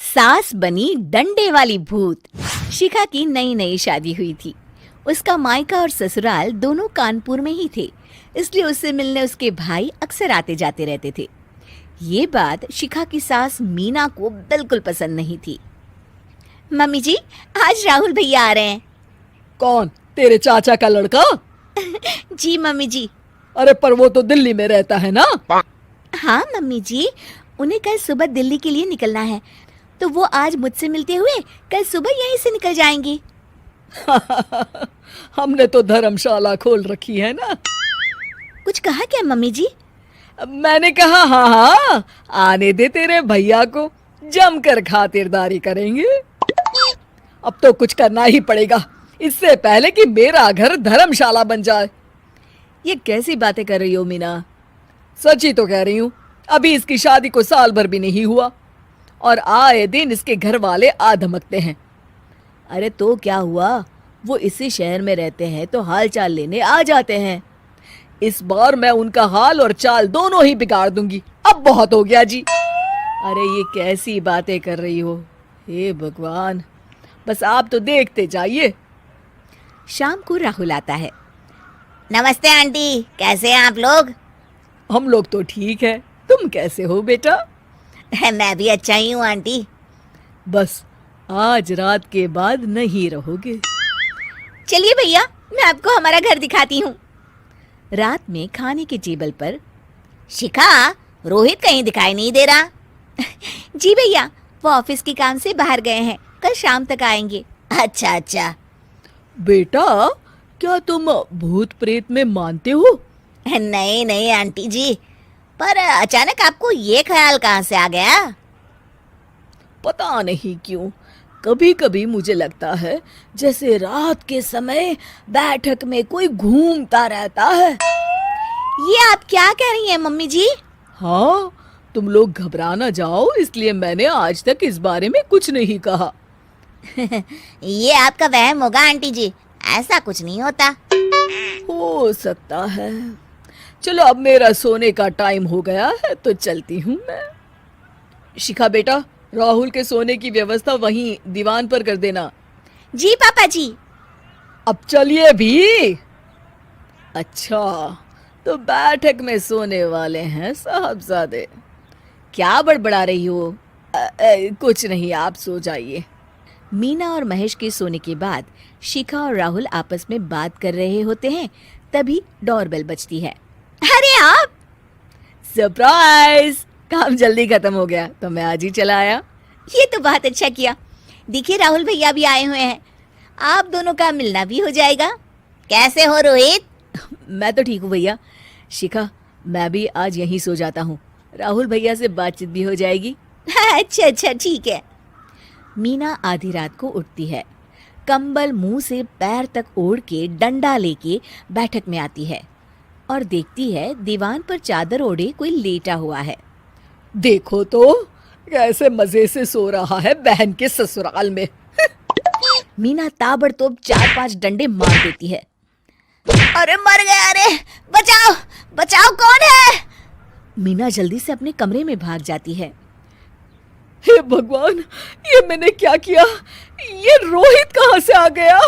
सास बनी डंडे वाली भूत। शिखा की नई नई शादी हुई थी। उसका मायका और ससुराल दोनों कानपुर में ही थे, इसलिए उससे मिलने उसके भाई अक्सर आते जाते रहते थे। ये बात शिखा की सास मीना को बिल्कुल पसंद नहीं थी। मम्मी जी, आज राहुल भैया आ रहे हैं। कौन? तेरे चाचा का लड़का? जी मम्मी जी। अरे पर वो तो दिल्ली में रहता है ना। हाँ मम्मी जी, उन्हें कल सुबह दिल्ली के लिए निकलना है, तो वो आज मुझसे मिलते हुए कल सुबह यहीं से निकल जाएंगे। हमने तो धर्मशाला खोल रखी है ना। कुछ कहा क्या मम्मी जी? मैंने कहा हाँ हाँ, आने दे तेरे भैया को, जमकर खातिरदारी करेंगे। अब तो कुछ करना ही पड़ेगा, इससे पहले कि मेरा घर धर्मशाला बन जाए। ये कैसी बातें कर रही हो मीना? सच ही तो कह रही हूँ। अभी इसकी शादी को साल भर भी नहीं हुआ और आए दिन इसके घर वाले आ धमकते हैं। अरे तो क्या हुआ, वो इसी शहर में रहते हैं तो हाल चाल लेने आ जाते हैं। इस बार मैं उनका हाल और चाल दोनों ही बिगाड़ दूंगी। अब बहुत हो गया जी। अरे ये कैसी बातें कर रही हो, हे भगवान, बस आप तो देखते जाइए। शाम को राहुल आता है। नमस्ते आंटी, कैसे हैं आप लोग? हम लोग तो ठीक है, तुम कैसे हो बेटा? मैं भी अच्छा ही हूँ आंटी। बस आज रात के बाद नहीं रहोगे। चलिए भैया, मैं आपको हमारा घर दिखाती हूँ। रात में खाने के टेबल पर शिखा, रोहित कहीं दिखाई नहीं दे रहा। जी भैया, वो ऑफिस के काम से बाहर गए हैं, कल शाम तक आएंगे। अच्छा अच्छा। बेटा, क्या तुम भूत प्रेत में मानते हो? नहीं नहीं आंटी जी, पर अचानक आपको ये ख्याल कहाँ से आ गया? पता नहीं क्यों, कभी कभी मुझे लगता है जैसे रात के समय बैठक में कोई घूमता रहता है। ये आप क्या कह रही हैं मम्मी जी? हाँ, तुम लोग घबरा ना जाओ, इसलिए मैंने आज तक इस बारे में कुछ नहीं कहा। ये आपका वहम होगा आंटी जी, ऐसा कुछ नहीं होता। हो सकता है। चलो अब मेरा सोने का टाइम हो गया है तो चलती हूँ मैं। शिखा बेटा, राहुल के सोने की व्यवस्था वहीं दीवान पर कर देना। जी पापा जी। अब चलिए भी। अच्छा, तो बैठक में सोने वाले हैं साहबजादे। क्या बड़बड़ा रही हो? कुछ नहीं, आप सो जाइए। मीना और महेश के सोने के बाद शिखा और राहुल आपस में बात कर रहे होते हैं, तभी डोरबेल बजती है। अरे आप! सरप्राइज! काम जल्दी खत्म हो गया तो मैं आज ही चला आया। ये तो बहुत अच्छा किया। देखिए राहुल भैया भी आए हुए हैं, आप दोनों का मिलना भी हो जाएगा। कैसे हो रोहित? मैं तो ठीक हूँ भैया। शिखा, मैं भी आज यहीं सो जाता हूँ, राहुल भैया से बातचीत भी हो जाएगी। अच्छा अच्छा, ठीक है। मीना आधी रात को उठती है, कंबल मुंह से पैर तक ओढ़ के डंडा लेके बैठक में आती है और देखती है दीवान पर चादर ओढ़े कोई लेटा हुआ है। देखो तो कैसे मजे से सो रहा है बहन के ससुराल में। मीना ताबड़तोड़ 4-5 डंडे मार देती है। अरे मर गया, अरे बचाओ बचाओ, कौन है? मीना जल्दी से अपने कमरे में भाग जाती है। हे भगवान, ये मैंने क्या किया? ये रोहित कहाँ से आ गया?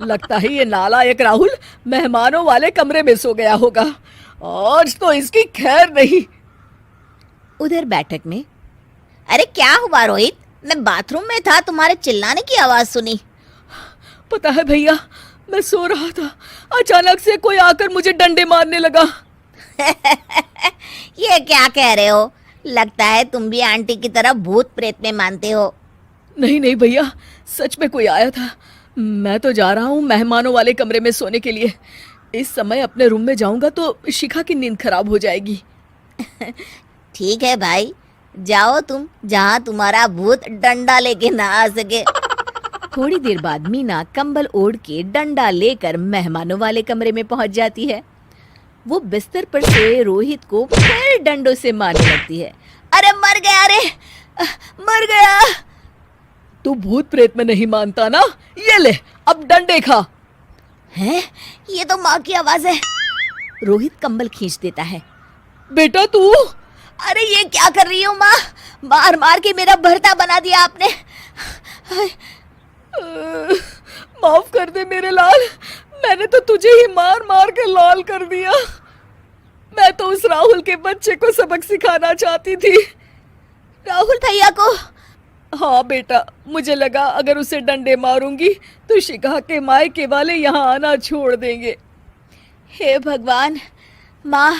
लगता है ये नालायक राहुल मेहमानों वाले कमरे में सो गया होगा। आज तो इसकी खैर नहीं। उधर बैठक में, अरे क्या हुआ रोहित? मैं बाथरूम में था, तुम्हारे चिल्लाने की आवाज सुनी। पता है भैया, मैं सो रहा था, अचानक से कोई आकर मुझे डंडे मारने लगा। ये क्या कह रहे हो? लगता है तुम भी आंटी की तरह भूत प्रेत में मानते हो। नहीं नहीं भैया, सच में कोई आया था। मैं तो जा रहा हूँ मेहमानों वाले कमरे में सोने के लिए। इस समय अपने रूम में जाऊंगा तो शिखा की नींद खराब हो जाएगी। ठीक है भाई, जाओ तुम, जहाँ तुम्हारा भूत डंडा लेके ना आ सके। थोड़ी देर बाद मीना कंबल ओढ़ के डंडा लेकर मेहमानों वाले कमरे में पहुंच जाती है। वो बिस्तर पर सोए रोहित को फिर डंडों से मारने लगती है। अरे मर गया, अरे मर गया। तू भूत प्रेत में नहीं मानता ना? ये ले, अब डंडे खा। हैं? ये तो माँ की आवाज है। रोहित कंबल खींच देता है। बेटा तू! अरे ये क्या कर रही हो माँ? मार मार के मेरा भरता बना दिया आपने। माफ कर दे मेरे लाल, मैंने तो तुझे ही मार मार कर लाल कर दिया। मैं तो उस राहुल के बच्चे को सबक सिखाना चाहती थी। राहुल भैया को? हाँ बेटा, मुझे लगा अगर उसे डंडे मारूंगी तो शिखा के मायके वाले यहाँ आना छोड़ देंगे। हे भगवान, माँ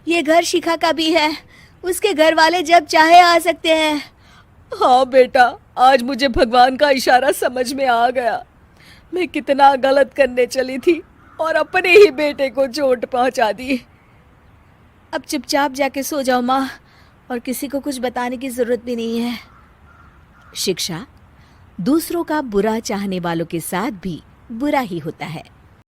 ये घर शिखा का भी है, उसके घर वाले जब चाहे आ सकते हैं। हाँ बेटा, आज मुझे भगवान का इशारा समझ में आ गया। मैं कितना गलत करने चली थी और अपने ही बेटे को चोट पहुंचा दी। अब चुपचाप जाके सो जाओ माँ, और किसी को कुछ बताने की जरूरत भी नहीं है। शिक्षा दूसरों का बुरा चाहने वालों के साथ भी बुरा ही होता है।